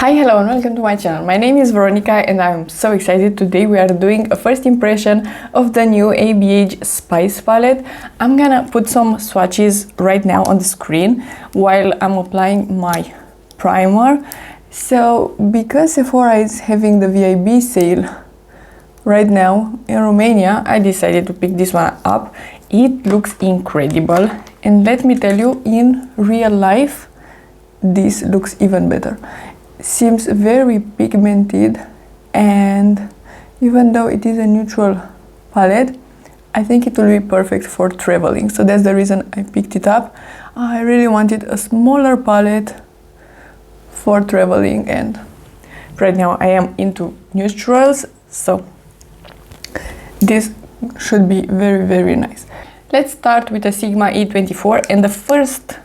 Hi, hello and welcome to my channel. My name is Veronica and I'm so excited. Today we are doing a first impression of the new ABH Spice palette. I'm gonna put some swatches right now on the screen while I'm applying my primer. So because Sephora is having the VIB sale right now in Romania, I decided to pick this one up. It looks incredible and let me tell you, in real life this looks even better. Seems very pigmented, and even though it is a neutral palette, I think it will be perfect for traveling. So that's the reason I picked it up. I really wanted a smaller palette for traveling, and right now I am into neutrals, so this should be very nice. Let's start with a Sigma E24, and the first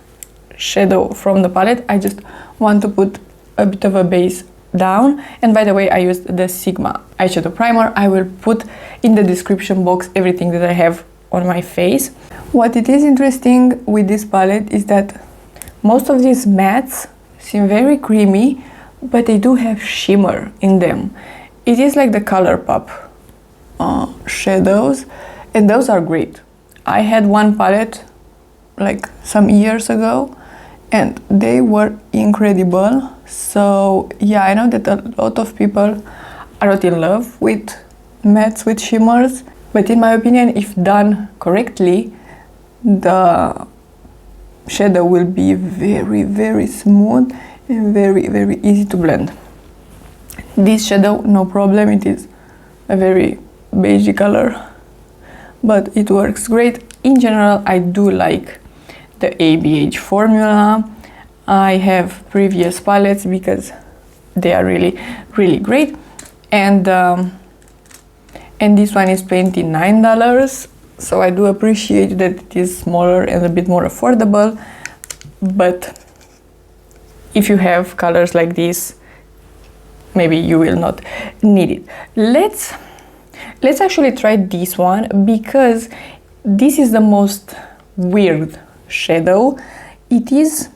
shadow from the palette, I just want to put a bit of a base down. And by the way, I used the Sigma eyeshadow primer. I will put in the description box everything that I have on my face. What it is interesting with this palette is that most of these mattes seem very creamy, but they do have shimmer in them. It is like the ColourPop shadows, and those are great. I had one palette like some years ago and they were incredible. So yeah, I know that a lot of people are not in love with mattes with shimmers, but in my opinion, if done correctly, the shadow will be very smooth and very easy to blend. This shadow, no problem, it is a very beige color, but it works great. In general, I do like the ABH formula. I have previous palettes because they are really great, and this one is $29, so I do appreciate that it is smaller and a bit more affordable. But if you have colors like this, maybe you will not need it. Let's actually try this one, because this is the most weird shadow. It is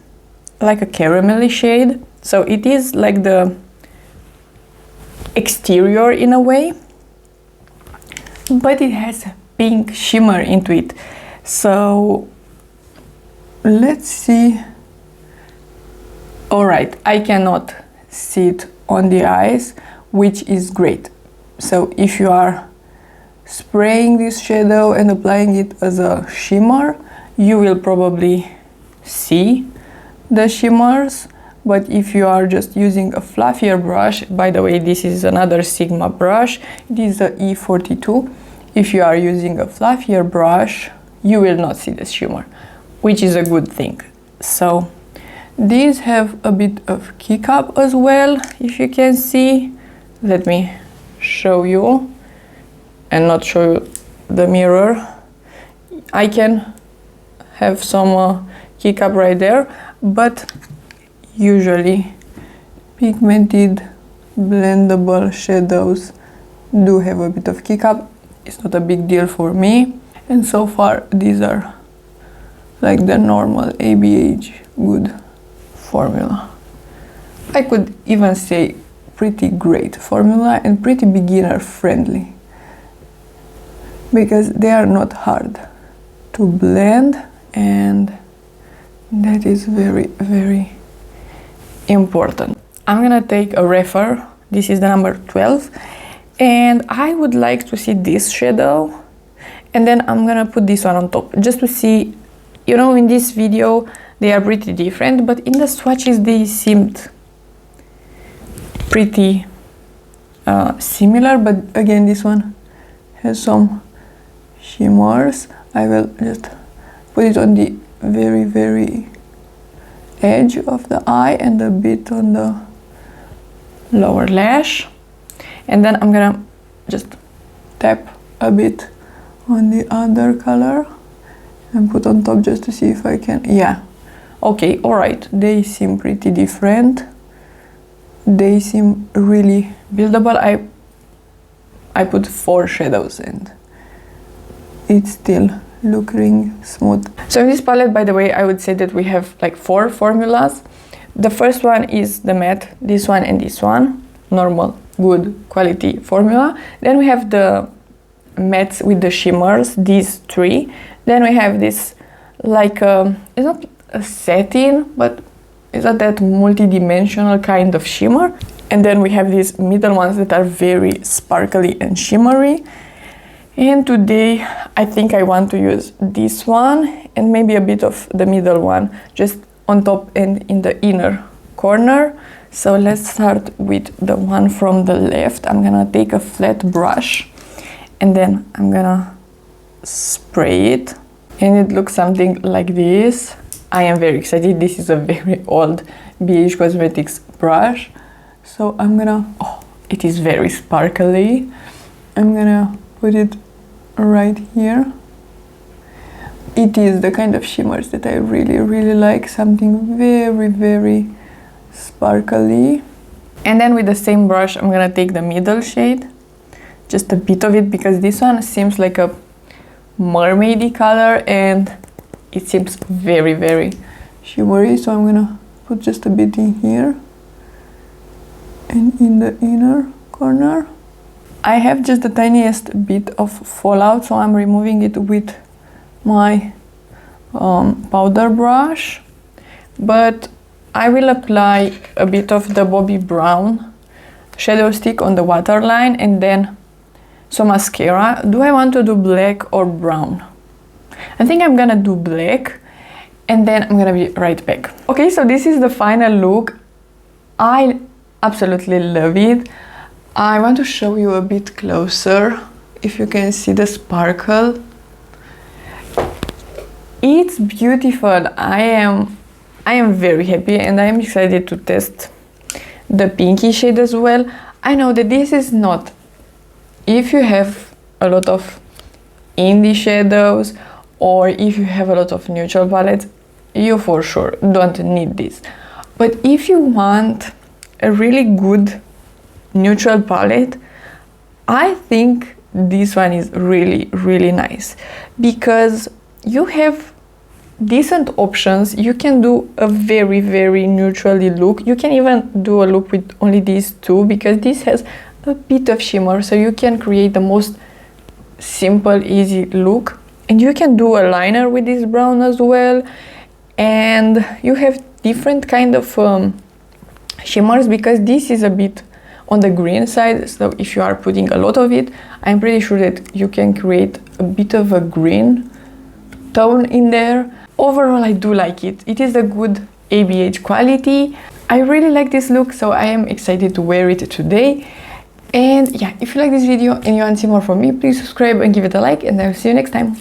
like a caramelly shade, so it is like the exterior in a way, but it has pink shimmer into it. So let's see. All right, I cannot see it on the eyes, which is great. So if you are spraying this shadow and applying it as a shimmer, you will probably see the shimmers. But if you are just using a fluffier brush, by the way, this is another Sigma brush, it is the E42. If you are using a fluffier brush, you will not see the shimmer, which is a good thing. So these have a bit of kick up as well, if you can see. Let me show you and not show you the mirror. I can have some kick up right there, but usually pigmented blendable shadows do have a bit of kick up. It's not a big deal for me, and so far these are like the normal ABH good formula. I could even say pretty great formula and pretty beginner friendly, because they are not hard to blend, and that is very important. I'm gonna take a refer. This is the number 12, and I would like to see this shadow, and then I'm gonna put this one on top just to see. You know, in this video they are pretty different, but in the swatches they seemed pretty similar. But again, this one has some shimmers. I will just put it on the very edge of the eye and a bit on the lower lash, and then I'm gonna just tap a bit on the other color and put on top just to see if I can. Yeah, okay, all right, they seem pretty different. They seem really buildable. I put 4 shadows and it's still looking smooth. So in this palette, by the way, I would say that we have like 4 formulas. The first one is the matte, this one and this one, normal, good quality formula. Then we have the mattes with the shimmers, these three. Then we have this like it's not a satin, but it's not that multi-dimensional kind of shimmer. And then we have these middle ones that are very sparkly and shimmery. And today I think I want to use this one and maybe a bit of the middle one, just on top and in the inner corner. So let's start with the one from the left. I'm gonna take a flat brush and then I'm gonna spray it. And it looks something like this. I am very excited. This is a very old BH Cosmetics brush. So I'm gonna, oh, it is very sparkly. I'm gonna put it right here. It is the kind of shimmers that I really like, something very sparkly. And then with the same brush I'm gonna take the middle shade, just a bit of it, because this one seems like a mermaidy color and it seems very shimmery. So I'm gonna put just a bit in here and in the inner corner. I have just the tiniest bit of fallout, so I'm removing it with my powder brush, but I will apply a bit of the Bobbi Brown shadow stick on the waterline and then some mascara. Do I want to do black or brown? I think I'm gonna do black and then I'm gonna be right back. Okay, so this is the final look. I absolutely love it. I want to show you a bit closer, if you can see the sparkle. It's beautiful. I am very happy and I am excited to test the pinky shade as well. I know that this is not, if you have a lot of indie shadows or if you have a lot of neutral palettes, you for sure don't need this. But if you want a really good neutral palette, I think this one is really nice, because you have decent options. You can do a very neutrally look. You can even do a look with only these two, because this has a bit of shimmer, so you can create the most simple, easy look. And you can do a liner with this brown as well. And you have different kind of shimmers, because this is a bit on the green side, so if you are putting a lot of it, I'm pretty sure that you can create a bit of a green tone in there. Overall, I do like it. It is a good ABH quality. I really like this look, so I am excited to wear it today. And yeah, if you like this video and you want to see more from me, please subscribe and give it a like, and I'll see you next time.